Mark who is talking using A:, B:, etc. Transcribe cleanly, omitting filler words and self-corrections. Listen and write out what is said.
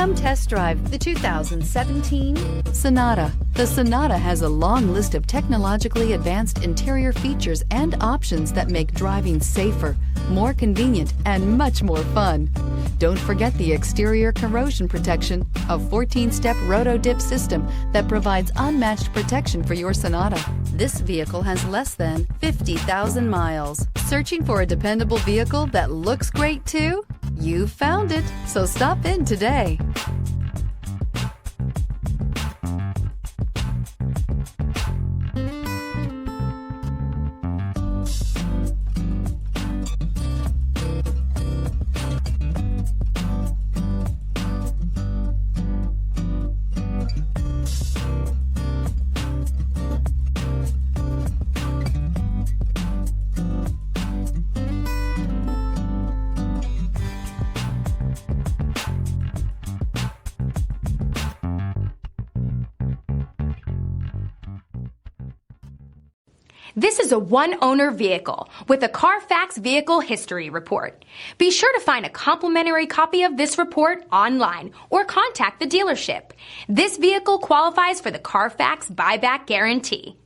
A: Come test drive the 2017 Sonata. The Sonata has a long list of technologically advanced interior features and options that make driving safer, more convenient, and much more fun. Don't forget the exterior corrosion protection, a 14-step roto-dip system that provides unmatched protection for your Sonata. This vehicle has less than 50,000 miles. Searching for a dependable vehicle that looks great too? You found it, so stop in today.
B: This is a one-owner vehicle with a Carfax Vehicle History Report. Be sure to find a complimentary copy of this report online or contact the dealership. This vehicle qualifies for the Carfax Buyback Guarantee.